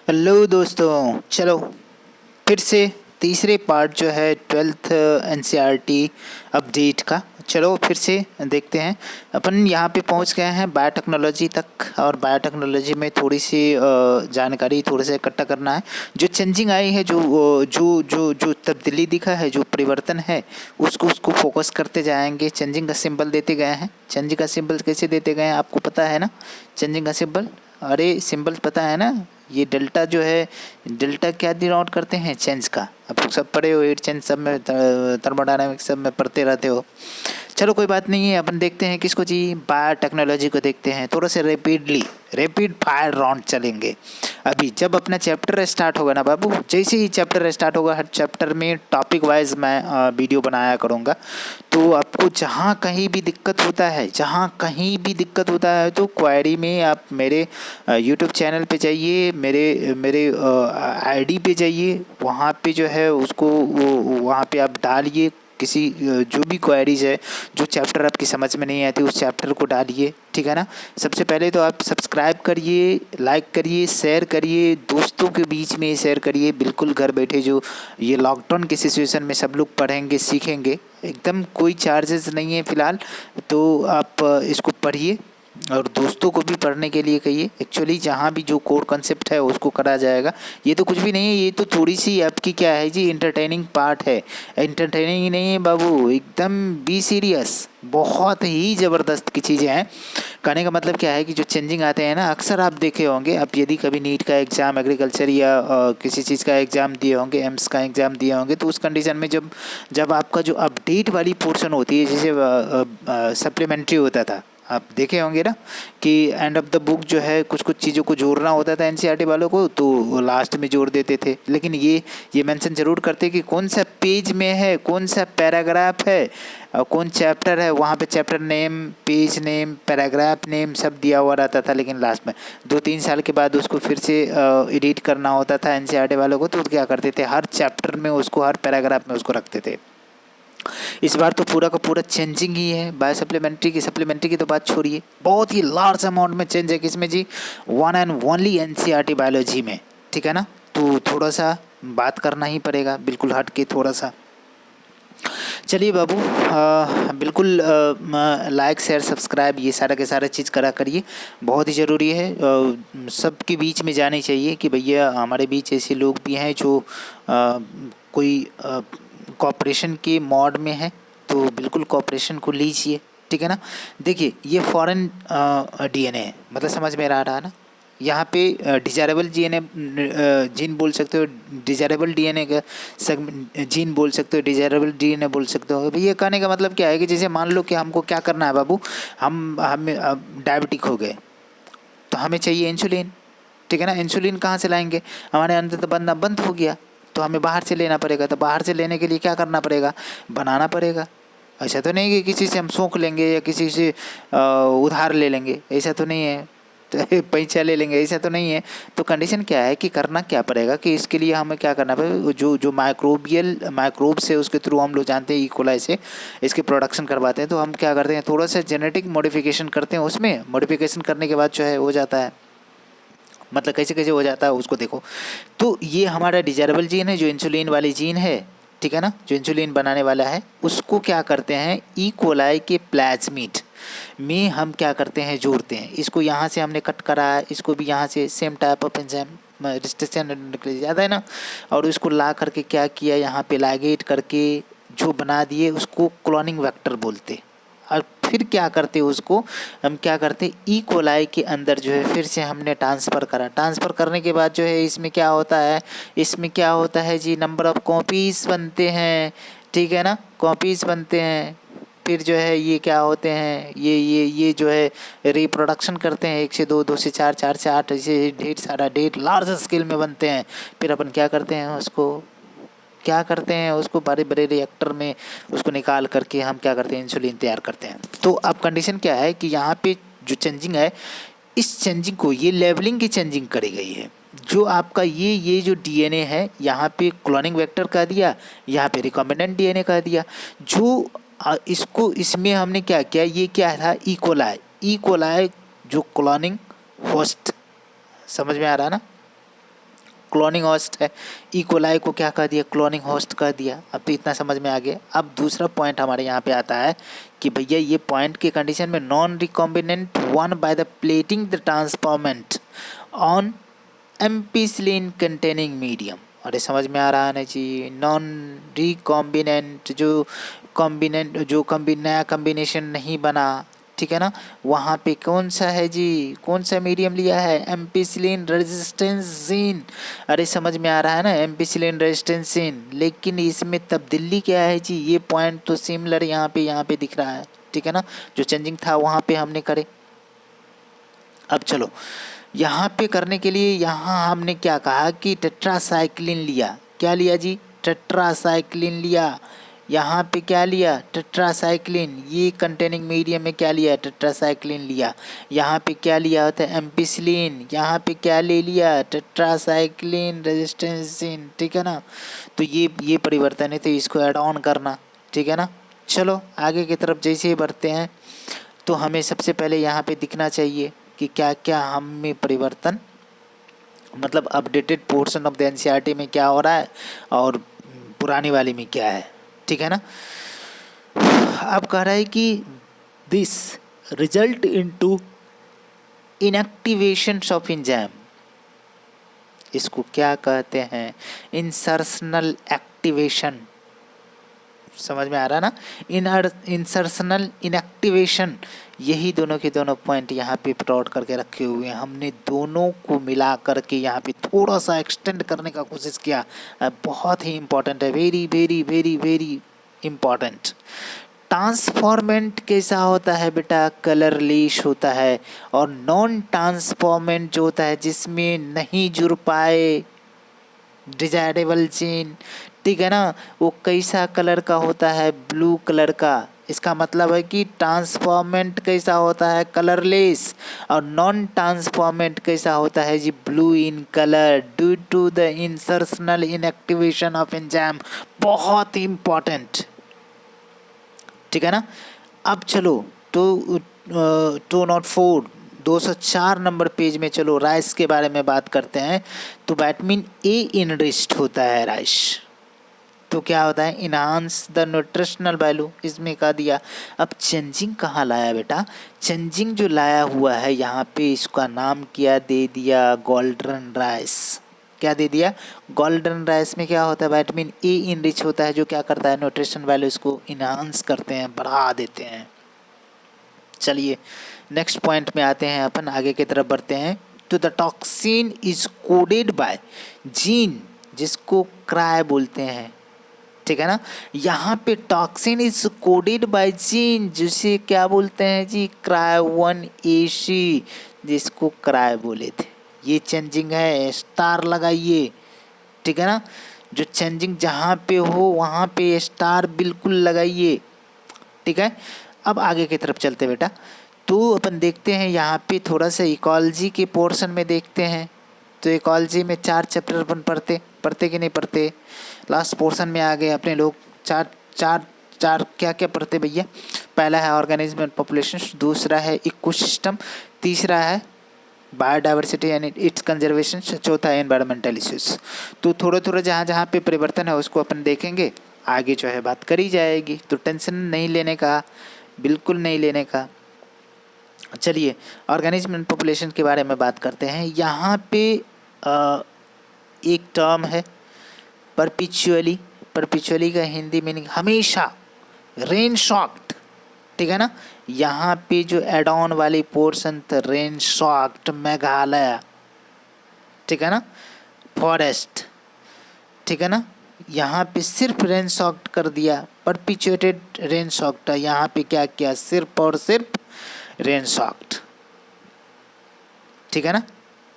Hello दोस्तों, चलो फिर से तीसरे पार्ट जो है 12th एनसीईआरटी अपडेट का। चलो फिर से देखते हैं। अपन यहाँ पे पहुँच गए हैं बायोटेक्नोलॉजी तक, और बायोटेक्नोलॉजी में थोड़ी सी जानकारी थोड़ा सा इकट्ठा करना है। जो चेंजिंग आई है, जो तब्दीली दिखा है, जो परिवर्तन है, उसको फोकस करते जाएंगे। चेंजिंग का सिंबल देते गए हैं। चेंजिंग का सिंबल कैसे देते गए हैं आपको पता है ना? चेंजिंग का सिंबल, अरे सिंबल पता है ना? ये डेल्टा जो है, डेल्टा क्या डिनोट करते हैं? चेंज का। आप लोग सब पढ़े हो, हीट चेंज सब में, थर्मोडायनामिक्स सब में पढ़ते रहते हो। चलो कोई बात नहीं है, अपन देखते हैं किसको जी, बायोटेक्नोलॉजी को देखते हैं। थोड़ा सा रैपिड फायर राउंड चलेंगे। अभी जब अपना चैप्टर स्टार्ट होगा ना बाबू, जैसे ही चैप्टर स्टार्ट होगा, हर चैप्टर में टॉपिक वाइज मैं वीडियो बनाया करूँगा। तो आपको जहाँ कहीं भी दिक्कत होता है, तो क्वेरी में आप मेरे यूट्यूब चैनल पे जाइए, मेरे मेरे आईडी पे जाइए, वहाँ पे जो है उसको वहाँ पे आप डालिए किसी जो भी क्वेरीज है, जो चैप्टर आपकी समझ में नहीं आती उस चैप्टर को डालिए, ठीक है ना? सबसे पहले तो आप सब्सक्राइब करिए, लाइक करिए, शेयर करिए, दोस्तों के बीच में शेयर करिए। बिल्कुल घर बैठे जो ये लॉकडाउन की सिचुएशन में सब लोग पढ़ेंगे सीखेंगे, एकदम कोई चार्जेस नहीं है फ़िलहाल। तो आप इसको पढ़िए और दोस्तों को भी पढ़ने के लिए कहिए। एक्चुअली जहाँ भी जो कोर कंसेप्ट है उसको करा जाएगा। ये तो कुछ भी नहीं है, ये तो थोड़ी सी आपकी क्या है जी, इंटरटेनिंग पार्ट है। इंटरटेनिंग ही नहीं है बाबू, एकदम बी सीरियस। बहुत ही ज़बरदस्त की चीज़ें हैं। कहने का मतलब क्या है कि जो चेंजिंग आते हैं ना, अक्सर आप देखे होंगे, आप यदि कभी नीट का एग्ज़ाम, एग्रीकल्चर या किसी चीज़ का एग्ज़ाम दिए होंगे, एम्स का एग्ज़ाम दिए होंगे, तो उस कंडीशन में जब जब आपका जो अपडेट वाली पोर्शन होती है, जैसे सप्लीमेंट्री होता था, आप देखे होंगे ना कि एंड ऑफ द बुक जो है कुछ कुछ चीज़ों को जोड़ना होता था एनसीईआरटी वालों को, तो वो लास्ट में जोड़ देते थे। लेकिन ये मेंशन ज़रूर करते कि कौन सा पेज में है, कौन सा पैराग्राफ है, कौन चैप्टर है। वहाँ पे chapter name, page name, paragraph name सब दिया हुआ रहता था। लेकिन लास्ट में 2-3 साल के बाद उसको फिर से एडिट करना होता था एनसीईआरटी वालों को। तो क्या करते थे, हर चैप्टर में उसको, हर पैराग्राफ में उसको रखते थे। इस बार तो पूरा का पूरा चेंजिंग ही है। बायो सप्लीमेंट्री की तो बात छोड़िए, बहुत ही लार्ज अमाउंट में चेंज है। किसमें जी? One and only NCERT biology में, ठीक है ना? तो थोड़ा सा बात करना ही पड़ेगा, बिल्कुल हट के थोड़ा सा। चलिए बाबू, बिल्कुल लाइक शेयर सब्सक्राइब ये सारा के सारा चीज़ करा करिए, बहुत ही ज़रूरी है। सबके बीच में जानी चाहिए कि भैया हमारे बीच ऐसे लोग भी हैं जो कोई कॉपरेशन के मोड में है, तो बिल्कुल कॉपरेशन को लीजिए, ठीक है ना? देखिए ये फॉरेन डीएनए है, मतलब समझ में आ रहा है ना? यहाँ पे डिजायरेबल डीएनए जीन बोल सकते हो, डिजायरेबल डीएनए का जीन बोल सकते हो, डिजायरेबल डीएनए बोल सकते हो। भैया कहने का मतलब क्या है कि जैसे मान लो कि हमको क्या करना है बाबू, हम डायबिटिक हो गए, तो हमें चाहिए इंसुलिन, ठीक है ना? इंसुलिन कहाँ से लाएंगे? हमारे अंदर तो बनना बंद हो गया, तो हमें बाहर से लेना पड़ेगा। तो बाहर से लेने के लिए क्या करना पड़ेगा? बनाना पड़ेगा। ऐसा तो नहीं कि किसी से हम सूख लेंगे या किसी से उधार ले लेंगे, ऐसा तो नहीं है। तो पैसा ले लेंगे, ऐसा तो नहीं है। तो कंडीशन क्या है कि करना क्या पड़ेगा कि इसके लिए हमें क्या करना पड़ेगा, जो जो माइक्रोब्स है उसके थ्रू हम लोग जानते हैं इकोलाई से इसके प्रोडक्शन करवाते हैं। तो हम क्या करते हैं, थोड़ा सा जेनेटिक मॉडिफिकेशन करते हैं, उसमें मॉडिफिकेशन करने के बाद जो है हो जाता है। मतलब कैसे कैसे हो जाता है उसको देखो। तो ये हमारा डिजायरेबल जीन है, जो इंसुलिन वाली जीन है, ठीक है ना? जो इंसुलिन बनाने वाला है, उसको क्या करते हैं, ई कोलाई के प्लाज्मिड में हम क्या करते हैं, जोड़ते हैं। इसको यहाँ से हमने कट करा है, इसको भी यहाँ से same type of enzyme restriction निकल जाता है ना, और इसको ला करके क्या किया, यहाँ पे लाइगेट करके जो बना दिए, उसको क्लोनिंग वेक्टर बोलते। और फिर क्या करते उसको, हम क्या करते, ई कोलाई के अंदर जो है फिर से हमने ट्रांसफ़र करा। ट्रांसफ़र करने के बाद जो है इसमें क्या होता है, इसमें क्या होता है जी, नंबर ऑफ़ कॉपीज़ बनते हैं, ठीक है ना? कॉपीज़ बनते हैं। फिर जो है ये क्या होते हैं, ये जो है रिप्रोडक्शन करते हैं, 1 से 2, 2 से 4, 4 से 8, ऐसे ढेर सारा, ढेर लार्ज स्केल में बनते हैं। फिर अपन क्या करते हैं उसको, क्या करते हैं उसको, बड़े बड़े रिएक्टर में उसको निकाल करके हम क्या करते हैं, इंसुलिन तैयार करते हैं। तो अब कंडीशन क्या है कि यहाँ पे जो चेंजिंग है, इस चेंजिंग को, ये लेवलिंग की चेंजिंग करी गई है। जो आपका ये जो डीएनए है, यहाँ पे क्लोनिंग वेक्टर कह दिया, यहाँ पे रिकॉम्बिनेंट डीएनए कह दिया। जो इसको, इसमें हमने क्या किया, ये क्या था, ई कोलाई जो क्लोनिंग होस्ट, समझ में आ रहा है ना? क्लोनिंग होस्ट है, इकोलाई को क्या कह दिया, क्लोनिंग होस्ट कह दिया। अब तो इतना समझ में आ गया। अब दूसरा पॉइंट हमारे यहाँ पे आता है कि भैया ये पॉइंट के कंडीशन में non recombinant one by the plating the transformant on ampicillin containing medium. अरे समझ में आ रहा है ना जी। नॉन रिकॉम्बिनेंट जो नया कॉम्बिनेशन नहीं बना, ठीक है ना, वहाँ पे कौन सा है जी, कौन सा मीडियम लिया है, एम्पिसिलिन रेजिस्टेंसिन। अरे समझ में आ रहा है ना, एम्पिसिलिन रेजिस्टेंसिन। लेकिन इसमें तब्दीली क्या है जी, ये पॉइंट तो सिमिलर यहाँ पे दिख रहा है, ठीक है ना, जो चेंजिंग था वहाँ पे हमने करे। अब चलो यहाँ पे करने के लिए यहाँ हमने क्या कहा कि टेट्रासाइक्लिन लिया। क्या लिया जी, टेट्रासाइक्लिन लिया। यहाँ पे क्या लिया, टेट्रासाइक्लिन। ये कंटेनिंग मीडियम में क्या लिया, टेट्रासाइक्लिन लिया। यहाँ पे क्या लिया होता है, एम्पिसिलिन। यहाँ पे क्या ले लिया, टेट्रासाइक्लिन रेजिस्टेंसिन, ठीक है ना। तो ये परिवर्तन है, तो इसको ऐड ऑन करना, ठीक है ना। चलो आगे की तरफ जैसे ही बढ़ते हैं तो हमें सबसे पहले यहाँ पे दिखना चाहिए कि क्या क्या हम में परिवर्तन, मतलब updated portion of the NCERT में क्या हो रहा है और पुरानी वाली में क्या है, ठीक है ना। अब कह रहा है कि this result into inactivation of enzyme. इसको क्या कहते हैं, इंसर्शनल एक्टिवेशन। समझ में आ रहा ना, इंसर्शनल इनएक्टिवेशन। यही दोनों के दोनों पॉइंट यहाँ पे प्लॉट करके रखे हुए हैं। हमने दोनों को मिला करके यहाँ पे थोड़ा सा एक्सटेंड करने का कोशिश किया। बहुत ही इम्पोर्टेंट है, very very very very important. Transformant कैसा होता है बेटा, कलरलेस होता है। और नॉन ट्रांसफॉर्मेंट जो होता है जिसमें नहीं जुड़ पाए डिजायरेबल चेन, ठीक है ना, वो कैसा कलर का होता है, ब्लू कलर का। इसका मतलब है कि ट्रांसफॉर्मेंट कैसा होता है, कलरलेस। और नॉन ट्रांसफॉर्मेंट कैसा होता है जी, blue in colour due to the insertional inactivation of enzyme. बहुत इंपॉर्टेंट, ठीक है ना। अब चलो तो 204 204 नंबर पेज में चलो राइस के बारे में बात करते हैं। तो विटामिन ए इनरिच्ड होता है राइस, तो क्या होता है, इनहांस द न्यूट्रिशनल वैल्यू, इसमें कह दिया। अब चेंजिंग कहाँ लाया बेटा, चेंजिंग जो लाया हुआ है यहाँ पे इसका नाम क्या दे दिया, गोल्डन राइस। क्या दे दिया, गोल्डन राइस में क्या होता है, विटामिन ए इनरिच होता है, जो क्या करता है, न्यूट्रिशन वैल्यू इसको इनहांस करते हैं, बढ़ा देते हैं। चलिए नेक्स्ट पॉइंट में आते हैं, अपन आगे की तरफ बढ़ते हैं। तो the toxin is coded by gene जिसको क्राई बोलते हैं, ठीक है ना। यहाँ पे toxin is coded by gene जिसे क्या बोलते हैं जी, क्राई1AC, जिसको क्राई बोले थे। ये चेंजिंग है, स्टार लगाइए, ठीक है ना। जो चेंजिंग जहाँ पे हो वहाँ पे स्टार बिल्कुल लगाइए, ठीक है। अब आगे की तरफ चलते बेटा, तो अपन देखते हैं यहाँ पे थोड़ा सा इकोलॉजी के पोर्शन में देखते हैं। तो इकोलॉजी में 4 चैप्टर अपन पढ़ते कि नहीं पढ़ते, लास्ट पोर्शन में आ गए अपने लोग। चार चार चार क्या क्या पढ़ते भैया, पहला है ऑर्गेनिज्म एंड पॉपुलेशन, दूसरा है इकोसिस्टम, तीसरा है बायोडाइवर्सिटी एंड इट्स कंजर्वेशन, चौथा है एनवायरमेंटल इश्यूज। तो थोड़ा थोड़ा जहाँ जहाँ पे परिवर्तन है उसको अपन देखेंगे, आगे जो है बात करी जाएगी। तो टेंशन नहीं लेने का, बिल्कुल नहीं लेने का। चलिए ऑर्गेनिज्म एंड पॉपुलेशन के बारे में बात करते हैं। यहाँ पे एक टर्म है परपिचुअली, परपिचुअली का हिंदी मीनिंग हमेशा, रेन शॉक्ड, ठीक है ना। यहाँ पे जो एड ऑन वाली पोर्शन था रेन शॉक्ड मेघालय, ठीक है ना, फॉरेस्ट, ठीक है ना। यहाँ पे सिर्फ रेन शॉक्ड कर दिया, परपिचुएटेड रेन शॉक्ड, यहाँ पे क्या किया, सिर्फ और सिर्फ रेन शॉक्ड, ठीक है ना,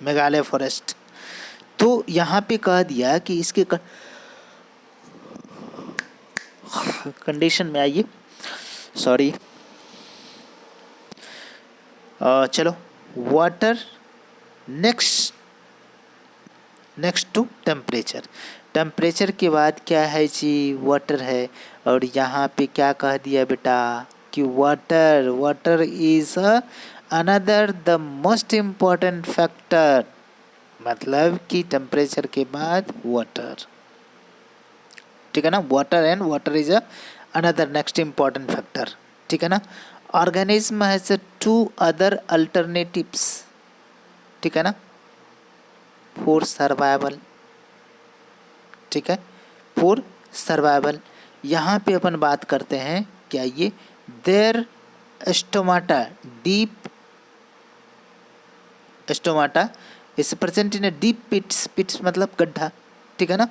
मेघालय फॉरेस्ट। तो यहाँ पे कह दिया कि इसके कंडीशन में आइए, सॉरी, चलो water next to temperature, temperature के बाद क्या है जी, वाटर है। और यहाँ पे क्या कह दिया बेटा कि water is another the most important factor, मतलब कि टेम्परेचर के बाद वाटर, ठीक है ना। Water and water is another next important factor, ठीक है ना। Organism has two other alternatives, ठीक है ना, फॉर सर्वाइवल, ठीक है, फॉर सर्वाइवल। यहाँ पे अपन बात करते हैं क्या ये there stomata deep stomata is present in deep pits, pits मतलब गड्ढा, ठीक है ना।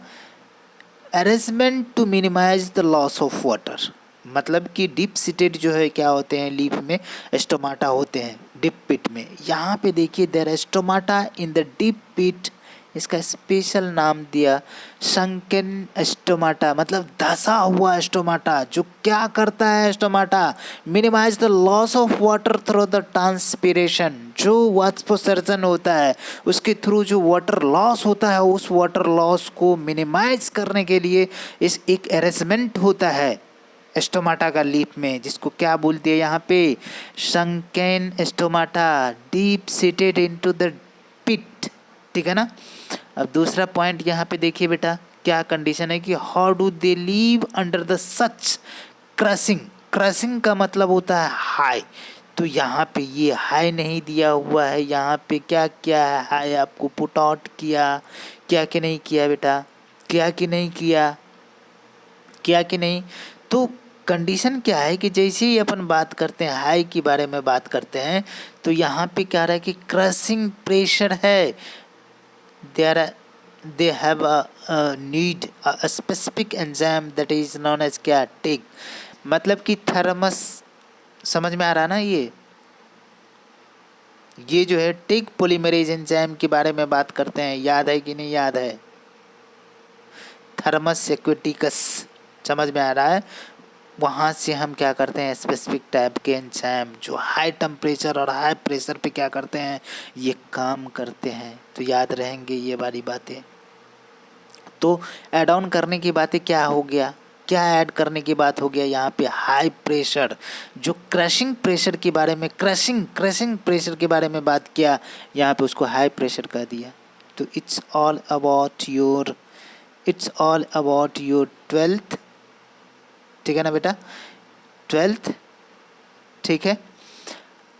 Arrangement to minimize the loss of water, मतलब कि डीप सीटेड जो है क्या होते हैं लीफ में स्टोमाटा होते हैं डीप पिट में। यहाँ पे देखिए there stomata in the deep pit, इसका स्पेशल नाम दिया संकेन स्टोमाटा, मतलब धसा हुआ स्टोमाटा। जो क्या करता है stomata, minimize the loss of water through the transpiration, जो वाष्पोत्सर्जन होता है उसके थ्रू जो वाटर लॉस होता है उस वाटर लॉस को मिनिमाइज करने के लिए इस एक अरेंजमेंट होता है स्टोमाटा का लीफ में, जिसको क्या बोलते हैं यहाँ पे sunken stomata, deep seated into the pit, ठीक है ना। अब दूसरा पॉइंट यहाँ पे देखिए बेटा क्या कंडीशन है कि how do they leave under the such crushing, crushing का मतलब होता है हाई, तो यहाँ पे ये हाई नहीं दिया हुआ है। यहाँ पे क्या क्या है हाई आपको पुट आउट किया, क्या कि नहीं किया बेटा, क्या कि नहीं किया, किया कि नहीं। तो कंडीशन क्या है कि जैसे ही अपन बात करते हैं हाई के बारे में बात करते हैं तो यहाँ पे क्या रहा है कि क्रशिंग प्रेशर है, they have a need a specific enzyme that is known as क्या टिग, मतलब कि थर्मस, समझ में आ रहा ना। ये जो है टिग पॉलीमरेज एंजाइम के बारे में बात करते हैं, याद है कि नहीं याद है, थर्मस एक्वेटिकस, समझ में आ रहा है। वहाँ से हम क्या करते हैं स्पेसिफिक टाइप के एंजाइम जो हाई टेम्परेचर और हाई प्रेशर पे क्या करते हैं ये काम करते हैं, तो याद रहेंगे ये वाली बातें। तो ऐड ऑन करने की बातें क्या हो गया, क्या ऐड करने की बात हो गया यहाँ पे हाई प्रेशर, जो क्रशिंग प्रेशर के बारे में क्रशिंग प्रेशर के बारे में बात किया यहाँ पे उसको हाई प्रेशर कह दिया। तो it's all about your 12th, ठीक है ना बेटा, 12th, ठीक है।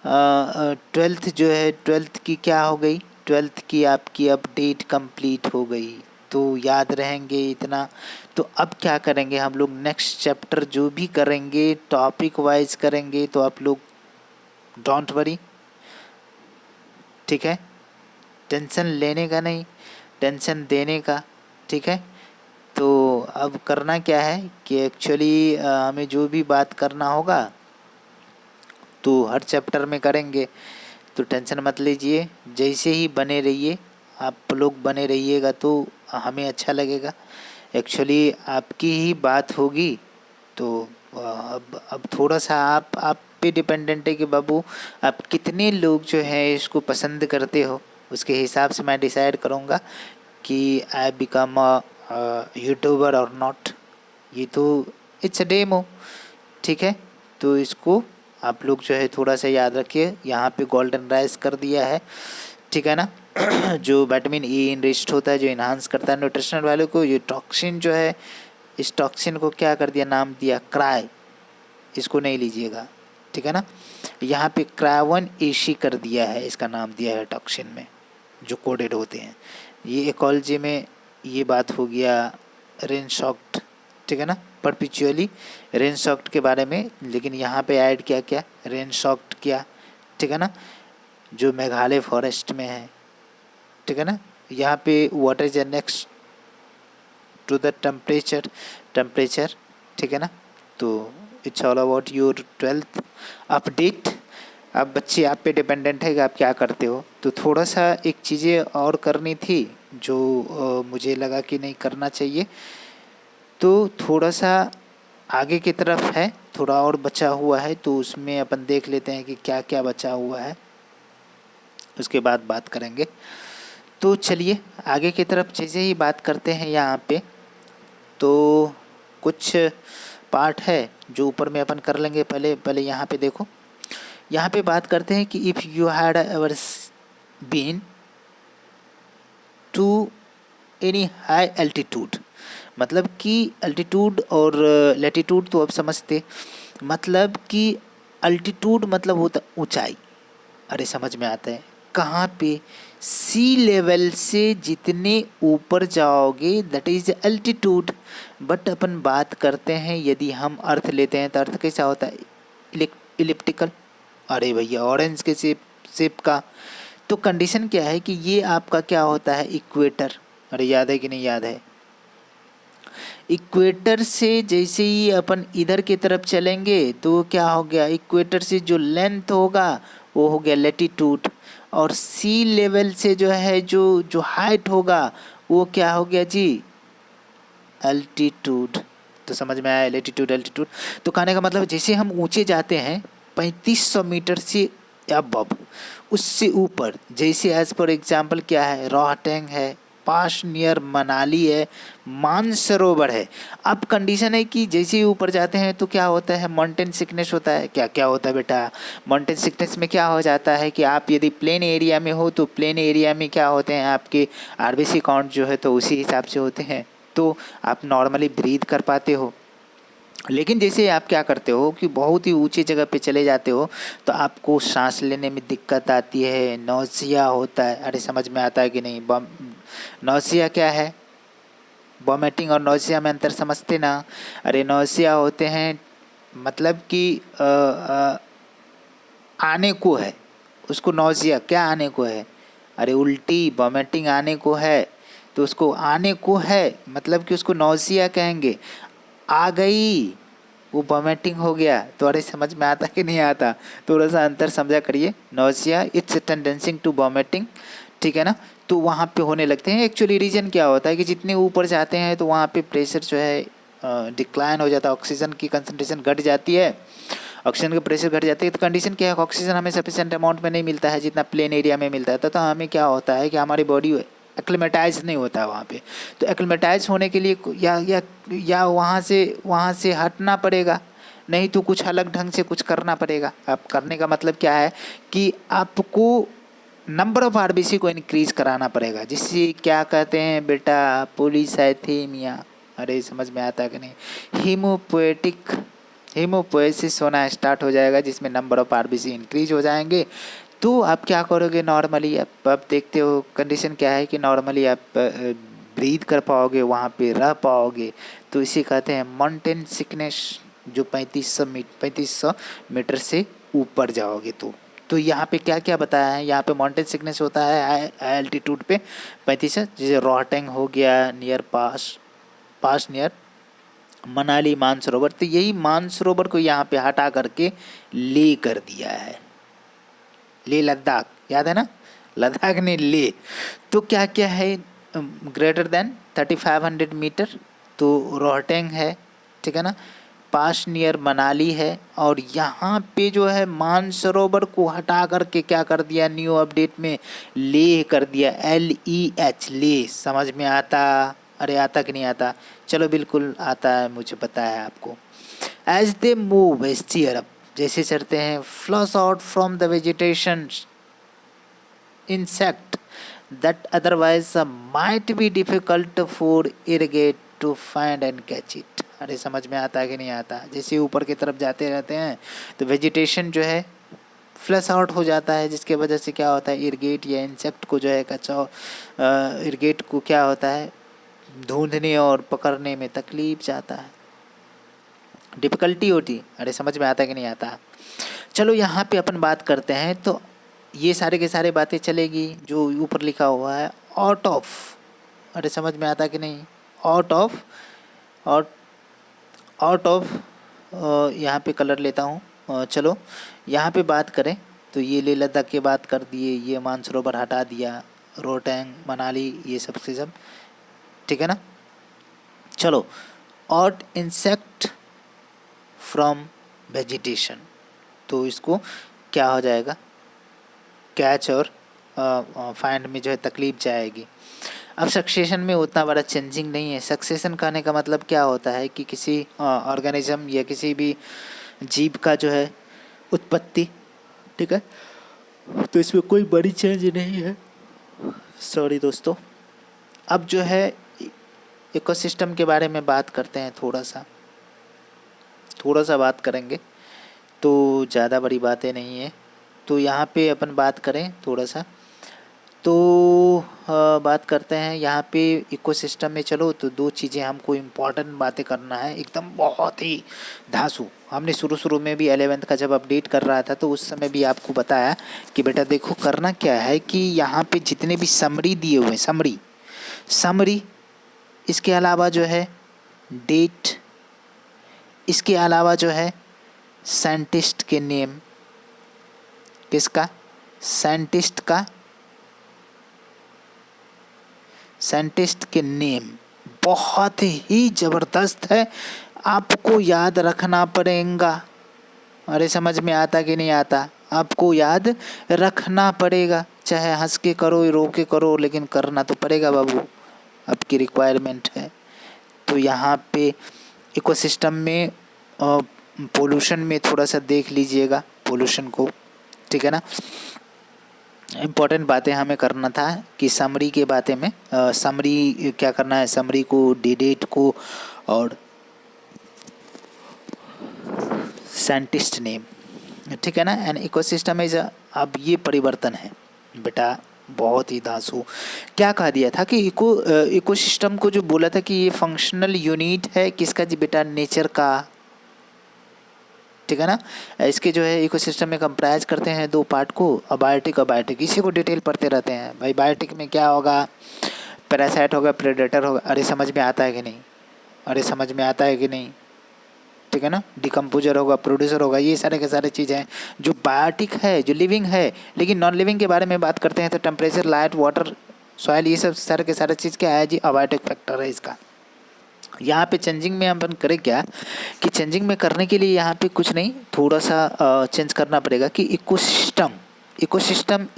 12th जो है 12th की क्या हो गई, 12th की आपकी अपडेट कंप्लीट हो गई, तो याद रहेंगे इतना। तो अब क्या करेंगे हम लोग नेक्स्ट चैप्टर जो भी करेंगे टॉपिक वाइज करेंगे, तो आप लोग डोंट वरी, ठीक है, टेंशन लेने का नहीं, टेंशन देने का, ठीक है। तो अब करना क्या है कि एक्चुअली हमें जो भी बात करना होगा तो हर चैप्टर में करेंगे, तो टेंशन मत लीजिए, जैसे ही बने रहिए, आप लोग बने रहिएगा तो हमें अच्छा लगेगा। एक्चुअली आपकी ही बात होगी तो अब थोड़ा सा आप पे डिपेंडेंट है कि बाबू आप कितने लोग जो हैं इसको पसंद करते हो, उसके हिसाब से मैं डिसाइड करूँगा कि आई बिकम यूट्यूबर और नॉट। ये तो इट्स अ डेमो, ठीक है। तो इसको आप लोग जो है थोड़ा सा याद रखिए, यहाँ पे गोल्डन राइस कर दिया है, ठीक है ना। जो विटामिन ई इनरिच्ड होता है, जो इन्हांस करता है न्यूट्रिशनल वैल्यू को। ये टॉक्सिन जो है इस टॉक्सिन को क्या कर दिया, नाम दिया क्राई, इसको नहीं लीजिएगा, ठीक है ना। यहाँ पे क्रावन एशी कर दिया है, इसका नाम दिया है टॉक्सिन में जो कोडेड होते हैं। ये इकोलॉजी में ये बात हो गया रेन सॉक्ट, ठीक है ना, परपिचुअली रेन सॉक्ट के बारे में, लेकिन यहाँ पे ऐड किया क्या रेन सॉक्ट किया, ठीक है ना, जो मेघालय फॉरेस्ट में है, ठीक है ना। यहाँ पे what is next to the temperature, ठीक है ना। तो it's all about your 12th update. अब बच्चे आप पे डिपेंडेंट है कि आप क्या करते हो। तो थोड़ा सा एक चीज़ें और करनी थी जो मुझे लगा कि नहीं करना चाहिए, तो थोड़ा सा आगे की तरफ है, थोड़ा और बचा हुआ है, तो उसमें अपन देख लेते हैं कि क्या क्या बचा हुआ है, उसके बाद बात करेंगे। तो चलिए आगे की तरफ जैसे ही बात करते हैं यहाँ पे, तो कुछ पार्ट है जो ऊपर में अपन कर लेंगे। पहले यहाँ पे देखो, यहाँ पे बात करते हैं कि if you had ever been any high altitude, मतलब कि अल्टीट्यूड और लैटिट्यूड तो अब समझते, मतलब कि अल्टीट्यूड मतलब होता ऊंचाई, अरे समझ में आता है कहाँ पे, सी लेवल से जितने ऊपर जाओगे दैट इज अल्टीट्यूड। बट अपन बात करते हैं यदि हम अर्थ लेते हैं तो अर्थ कैसा होता है, इलिप्टिकल, अरे भैया ऑरेंज के शेप का। तो कंडीशन क्या है कि ये आपका क्या होता है, इक्वेटर, अरे याद है कि नहीं याद है, इक्वेटर से जैसे ही अपन इधर की तरफ चलेंगे तो क्या हो गया, इक्वेटर से जो लेंथ होगा वो हो गया लैटिट्यूड, और सी लेवल से जो है जो जो हाइट होगा वो क्या हो गया जी, अल्टीट्यूड। तो समझ में आया, लैटिट्यूड अल्टीट्यूड। तो कहने का मतलब जैसे हम ऊंचे जाते हैं 3500 मीटर से अब उससे ऊपर, जैसे एज पर एग्जांपल क्या है, रोहतांग है, पास नियर मनाली है, मानसरोवर है। अब कंडीशन है कि जैसे ही ऊपर जाते हैं तो क्या होता है, माउंटेन सिकनेस होता है। क्या क्या होता है बेटा, माउंटेन सिकनेस में क्या हो जाता है कि आप यदि प्लेन एरिया में हो तो प्लेन एरिया में क्या होते हैं आपके आरबीसी काउंट जो है तो उसी हिसाब से होते हैं, तो आप नॉर्मली ब्रीथ कर पाते हो। लेकिन जैसे आप क्या करते हो कि बहुत ही ऊंची जगह पे चले जाते हो तो आपको सांस लेने में दिक्कत आती है, नौसिया होता है, अरे समझ में आता है कि नहीं, नौसिया क्या है, वॉमिटिंग और नौसिया में अंतर समझते ना। अरे नौसिया होते हैं मतलब कि आने को है, उसको नौसिया क्या आने को है, अरे उल्टी वॉमिटिंग आने को है, तो उसको आने को है मतलब कि उसको नौसिया कहेंगे। आ गई वो वॉमिटिंग हो गया, तो अरे समझ में आता कि नहीं आता, थोड़ा सा अंतर समझा करिए। नौसिया इट्स टेंडेंसिंग टू वॉमिटिंग, ठीक है ना। तो वहाँ पे होने लगते हैं। एक्चुअली रीजन क्या होता है कि जितने ऊपर जाते हैं तो वहाँ पे प्रेशर जो है डिक्लाइन हो जाता है, ऑक्सीजन की कंसनट्रेशन घट जाती है, ऑक्सीजन का प्रेशर घट जाती है। तो कंडीशन क्या है, ऑक्सीजन हमें सफिशिएंट अमाउंट में नहीं मिलता है जितना प्लेन एरिया में मिलता है, तो हमें क्या होता है कि हमारी बॉडी एक्लिमेटाइज नहीं होता है वहाँ पे। तो एक्लिमेटाइज होने के लिए या वहाँ से हटना पड़ेगा, नहीं तो कुछ अलग ढंग से कुछ करना पड़ेगा। आप करने का मतलब क्या है कि आपको नंबर ऑफ आरबीसी को इंक्रीज कराना पड़ेगा, जिससे क्या कहते हैं बेटा, पोलीसाइथेमिया, अरे समझ में आता है कि नहीं, हीमोपोएटिक, हीमोपोएसिस होना स्टार्ट हो जाएगा, जिसमें नंबर ऑफ आरबीसी इंक्रीज हो जाएंगे। तो आप क्या करोगे, नॉर्मली आप देखते हो कंडीशन क्या है कि नॉर्मली आप ब्रीथ कर पाओगे, वहाँ पे रह पाओगे। तो इसे कहते हैं माउंटेन सिकनेस, जो 3500 मीटर से ऊपर जाओगे तो यहाँ पे क्या क्या बताया है, यहाँ पे माउंटेन सिकनेस होता है हाई एल्टीट्यूड पे 3500, जैसे रोहतांग हो गया नियर पास नियर मनाली मानसरोवर। तो यही मानसरोवर को यहाँ पे हटा करके ले कर दिया है, ले लद्दाख, याद है ना, लद्दाख ने ले। तो क्या क्या है, ग्रेटर देन 3500 मीटर तो रोहतांग है, ठीक है ना, पास नियर मनाली है। और यहाँ पे जो है मानसरोवर को हटा करके क्या कर दिया, न्यू अपडेट में लेह कर दिया, LEH, ले। समझ में आता, अरे आता कि नहीं आता, चलो बिल्कुल आता है, मुझे पता है आपको। As they move cheer up, जैसे चढ़ते हैं, flush out from the vegetation insect that otherwise might be difficult for irrigate to find and catch it। अरे समझ में आता है कि नहीं आता, जैसे ऊपर की तरफ जाते रहते हैं तो वेजिटेशन जो है फ्लश आउट हो जाता है, जिसके वजह से क्या होता है, इरिगेट या इंसेक्ट को जो है कच्चा, इरिगेट को क्या होता है, ढूंढने और पकड़ने में तकलीफ जाता है, डिफ़िकल्टी होती। अरे समझ में आता है कि नहीं आता। चलो यहाँ पे अपन बात करते हैं, तो ये सारे के सारे बातें चलेगी जो ऊपर लिखा हुआ है, आउट ऑफ, अरे समझ में आता कि नहीं, out of, out out of, यहाँ पे कलर लेता हूँ। चलो यहाँ पे बात करें तो ये लेह लद्दाख की बात कर दिए, ये मानसरोवर हटा दिया, रोहतांग मनाली ये सब से सब, ठीक है ना। चलो, आउट इंसेक्ट फ्रॉम वेजिटेशन, तो इसको क्या हो जाएगा, कैच और फाइंड में जो है तकलीफ जाएगी। अब सक्सेशन में उतना बड़ा चेंजिंग नहीं है। सक्सेशन कहने का मतलब क्या होता है कि किसी ऑर्गेनिज्म या किसी भी जीव का जो है उत्पत्ति, ठीक है, तो इसमें कोई बड़ी चेंज नहीं है, सॉरी दोस्तों, अब जो है इकोसिस्टम के बारे में बात करते हैं, थोड़ा सा बात करेंगे, तो ज़्यादा बड़ी बातें नहीं है। तो यहाँ पे अपन बात करें थोड़ा सा, तो बात करते हैं यहाँ पे इकोसिस्टम में। चलो, तो दो चीज़ें हमको इम्पोर्टेंट बातें करना है, एकदम बहुत ही धांसू। हमने शुरू में भी 11th का जब अपडेट कर रहा था तो उस समय भी आपको बताया कि बेटा देखो करना क्या है कि यहाँ पे जितने भी समरी दिए हुए हैं, समरी, इसके अलावा जो है डेट, इसके अलावा जो है साइंटिस्ट के नेम, किसका, साइंटिस्ट के नेम बहुत ही ज़बरदस्त है, आपको याद रखना पड़ेगा। अरे समझ में आता कि नहीं आता? आपको याद रखना पड़ेगा, चाहे हंस के करो रो के करो, लेकिन करना तो पड़ेगा बाबू, आपकी रिक्वायरमेंट है। तो यहाँ पे इकोसिस्टम में पोल्यूशन में थोड़ा सा देख लीजिएगा पोल्यूशन को, ठीक है ना। इम्पोर्टेंट बातें हमें करना था कि समरी के बातें में समरी क्या करना है, समरी को, डेट को और साइंटिस्ट नेम, ठीक है ना। एंड इकोसिस्टम इज, अब ये परिवर्तन है बेटा बहुत ही धांसू। क्या कहा दिया था कि इकोसिस्टम को जो बोला था कि ये फंक्शनल यूनिट है किसका जी बेटा, नेचर का, ठीक है ना। इसके जो है इकोसिस्टम में कंप्राइज करते हैं दो पार्ट को, अबायोटिक, अबायोटिक, इसी को डिटेल पढ़ते रहते हैं भाई। बायोटिक में क्या होगा, पैरासाइट होगा, प्रेडेटर होगा, अरे समझ में आता है कि नहीं, अरे समझ में आता है कि नहीं, ठीक है ना। डिकम्पोजर होगा, प्रोड्यूसर होगा, ये सारे के सारे चीज़ें हैं जो बायोटिक है, जो लिविंग है। लेकिन नॉन लिविंग के बारे में बात करते हैं तो टेम्परेचर, लाइट, वाटर, सॉइल, ये सब सारे के सारे चीज़ क्या है जी, अबायोटिक फैक्टर है इसका। यहाँ पे चेंजिंग में अपन करें क्या कि चेंजिंग में करने के लिए यहाँ पे कुछ नहीं, थोड़ा सा चेंज करना पड़ेगा कि ecosystem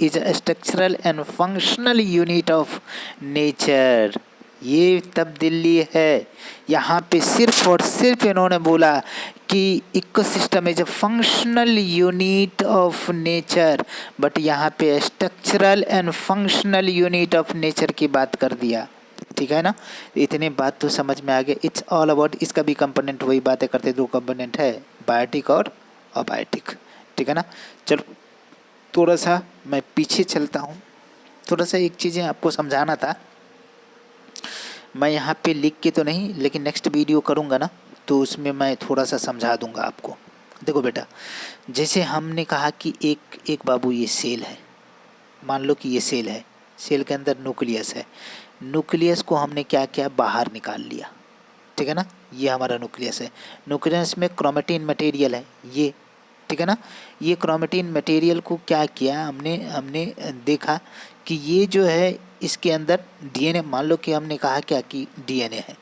is a structural and functional unit of nature. ये तब्दीली है यहाँ पे, सिर्फ और सिर्फ इन्होंने बोला कि ecosystem is a functional unit of nature, but यहाँ पे structural and functional unit of nature की बात कर दिया, ठीक है ना। इतने बात तो समझ में आ गया। इट्स ऑल अबाउट, इसका भी कंपोनेंट वही बातें करते, दो कंपोनेंट है, बायोटिक और अबायोटिक, ठीक है ना। चलो थोड़ा सा मैं पीछे चलता हूँ, थोड़ा सा एक चीज़ें आपको समझाना था। मैं यहाँ पे लिख के तो नहीं, लेकिन नेक्स्ट वीडियो करूँगा ना तो उसमें मैं थोड़ा सा समझा दूँगा आपको। देखो बेटा, जैसे हमने कहा कि एक बाबू ये सेल है, मान लो कि ये सेल है, सेल के अंदर न्यूक्लियस है, न्यूक्लियस को हमने क्या किया, बाहर निकाल लिया, ठीक है ना। ये हमारा न्यूक्लियस है, न्यूक्लियस में क्रोमेटिन मटेरियल है ये, ठीक है ना। ये क्रोमेटिन मटेरियल को क्या किया हमने हमने देखा कि ये जो है इसके अंदर डीएनए, मान लो कि हमने कहा क्या कि डीएनए है,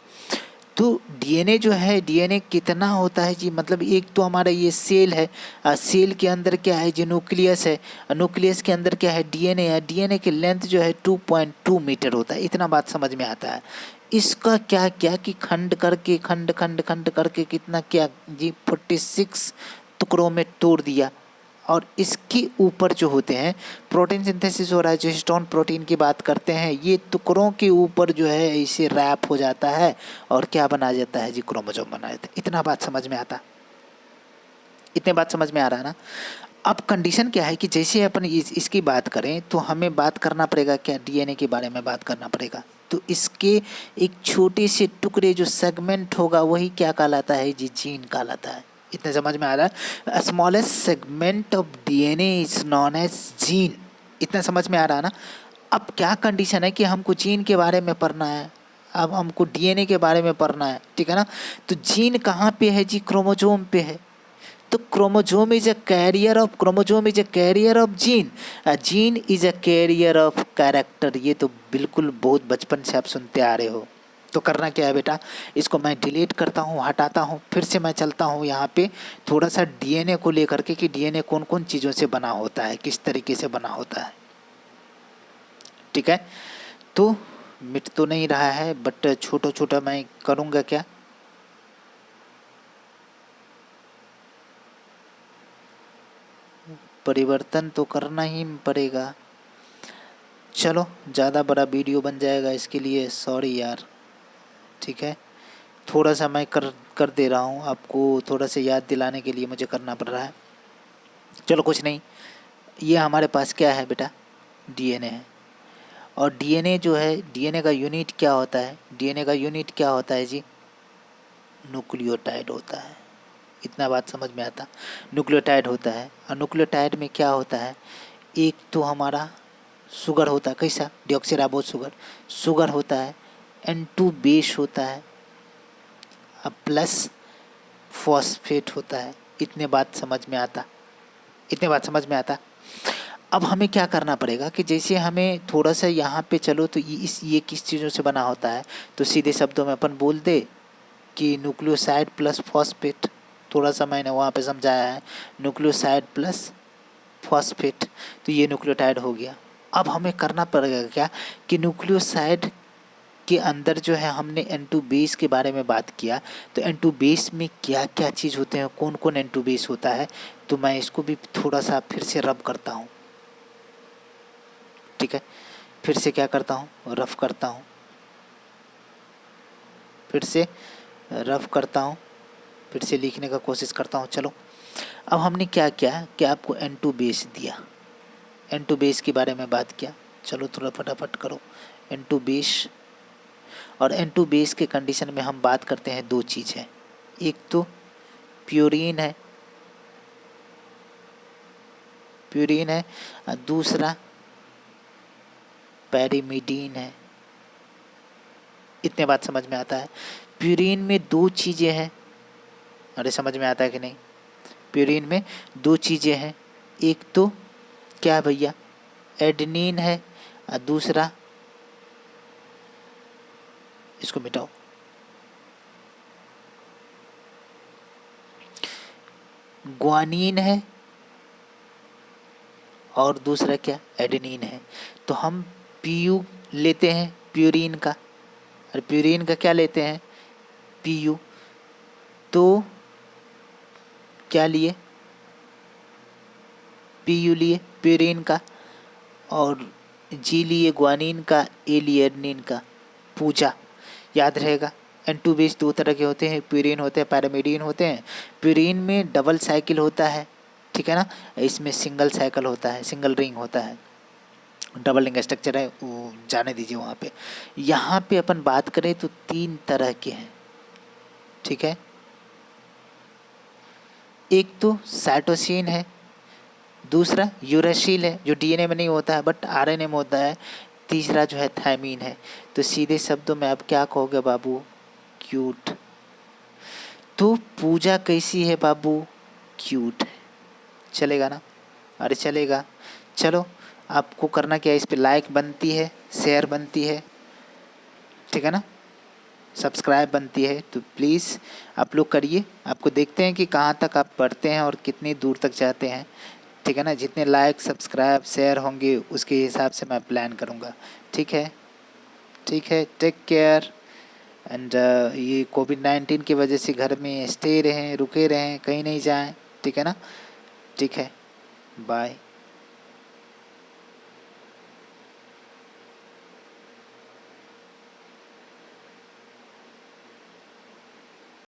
तो डीएनए जो है, डीएनए कितना होता है जी, मतलब एक तो हमारा ये सेल है, सेल के अंदर क्या है जी, न्यूक्लियस है, न्यूक्लियस के अंदर क्या है, डीएनए है, डीएनए की लेंथ जो है 2.2 मीटर होता है, इतना बात समझ में आता है। इसका क्या क्या कि खंड करके, खंड खंड खंड करके कितना क्या जी 46 टुकड़ों में तोड़ दिया, और इसके ऊपर जो होते हैं प्रोटीन सिंथेसिस हो रहा है, जो हिस्टोन प्रोटीन की बात करते हैं, ये टुकड़ों के ऊपर जो है इसे रैप हो जाता है और क्या बना जाता है जी, क्रोमोसोम बना जाता है। इतना बात समझ में आता, इतने बात समझ में आ रहा है ना। अब कंडीशन क्या है कि जैसे अपन इसकी बात करें तो हमें बात करना पड़ेगा क्या, डीएनए के बारे में बात करना पड़ेगा। तो इसके एक छोटे से टुकड़े जो सेगमेंट होगा वही क्या कहलाता है जी, जीन कहलाता है। इतने समझ में आ रहा है, smallest segment of DNA is known as gene. इतना समझ में आ रहा है ना। अब क्या कंडीशन है कि हमको जीन के बारे में पढ़ना है, अब हमको डीएनए के बारे में पढ़ना है, ठीक है ना। तो जीन कहाँ पे है जी, क्रोमोजोम पे है। तो chromosome is a carrier of, chromosome is a carrier of gene, gene is a carrier of character. ये तो बिल्कुल बहुत बचपन से आप सुनते आ रहे हो। तो करना क्या है बेटा, इसको मैं डिलीट करता हूँ, हटाता हूँ, फिर से मैं चलता हूँ यहाँ पे थोड़ा सा डीएनए को लेकर के कि डीएनए कौन कौन चीज़ों से बना होता है, किस तरीके से बना होता है, ठीक है। तो मिट तो नहीं रहा है, बट छोटा छोटा मैं करूँगा क्या, परिवर्तन तो करना ही पड़ेगा। चलो ज़्यादा बड़ा वीडियो बन जाएगा, इसके लिए सॉरी यार। ठीक है, थोड़ा सा मैं कर कर दे रहा हूँ आपको, थोड़ा सा याद दिलाने के लिए मुझे करना पड़ रहा है। चलो कुछ नहीं। ये हमारे पास क्या है बेटा, डीएनए है। और डीएनए जो है, डीएनए का यूनिट क्या होता है, डीएनए का यूनिट क्या होता है जी, न्यूक्लियोटाइड होता है। इतना बात समझ में आता, न्यूक्लियोटाइड होता है। और न्यूक्लियोटाइड में क्या होता है, एक तो हमारा शुगर होता है, कैसा, डीऑक्सीराइबोज शुगर, शुगर होता है, N2 बेस होता है, अब प्लस फॉस्फेट होता है। इतने बात समझ में आता, इतने बात समझ में आता। अब हमें क्या करना पड़ेगा कि जैसे हमें थोड़ा सा यहाँ पे चलो तो ये किस चीज़ों से बना होता है, तो सीधे शब्दों में अपन बोल दे कि न्यूक्लियोसाइड प्लस फॉस्फेट। थोड़ा सा मैंने वहाँ पे समझाया है, न्यूक्लियोसाइड प्लस फॉस्फेट, तो ये न्यूक्लियोटाइड हो गया। अब हमें करना पड़ेगा क्या कि न्यूक्लियोसाइड के अंदर जो है, हमने N2 बेस के बारे में बात किया, तो N2 बेस में क्या क्या चीज़ होते हैं, कौन कौन N2 बेस होता है, तो मैं इसको भी थोड़ा सा फिर से रब करता हूँ। ठीक है, फिर से क्या करता हूँ, रफ करता हूँ, फिर से रफ करता हूँ, फिर से लिखने का कोशिश करता हूँ। चलो, अब हमने क्या किया कि आपको N2 बेस दिया, N2 बेस के बारे में बात किया। चलो थोड़ा फटाफट करो, N2 बेस। और N2 बेस के कंडीशन में हम बात करते हैं दो चीज़ है, एक तो प्यूरीन है, प्यूरीन है, और दूसरा पैरिमिडीन है। इतने बात समझ में आता है। प्यूरीन में दो चीज़ें हैं, अरे समझ में आता है कि नहीं, प्यूरीन में दो चीज़ें हैं, एक तो क्या भैया, एडेनिन है, और दूसरा, इसको मिटाओ, ग्वानिन है, और दूसरा क्या, एडेनिन है। तो हम पीयू लेते हैं प्यूरीन का, और प्यूरीन का क्या लेते हैं, पीयू। तो क्या लिए, पीयू लिए प्यूरीन का, और जी लिए ग्वानिन का, ए लिए एडेनिन का, पूजा। याद रहेगा, N2 बेस दो तरह के होते हैं, प्यूरीन होते हैं, पैरामिडीन होते हैं। प्यूरीन में डबल साइकिल होता है, ठीक है ना, इसमें सिंगल साइकिल होता है, सिंगल रिंग होता है, डबल रिंग स्ट्रक्चर है, वो जाने दीजिए वहाँ पे। यहाँ पे अपन बात करें तो तीन तरह के हैं, ठीक है। एक तो साइटोसिन है, दूसरा यूरेसिल है जो डीएनए में नहीं होता है बट आरएनए में होता है, तीसरा जो है थायमीन है। तो सीधे शब्दों में आप क्या कहोगे बाबू, क्यूट। तो पूजा कैसी है बाबू, क्यूट है। चलेगा ना, अरे चलेगा। चलो, आपको करना क्या है, इस पे लाइक बनती है, शेयर बनती है, ठीक है ना, सब्सक्राइब बनती है, तो प्लीज़ आप लोग करिए। आपको देखते हैं कि कहाँ तक आप पढ़ते हैं और कितनी दूर तक जाते हैं, ठीक है ना। जितने लाइक सब्सक्राइब शेयर होंगे उसके हिसाब से मैं प्लान करूँगा, ठीक है। ठीक है, टेक केयर। एंड ये कोविड-19 की वजह से घर में स्टे रहें, रुके रहें, कहीं नहीं जाएं, ठीक है ना। ठीक है, बाय।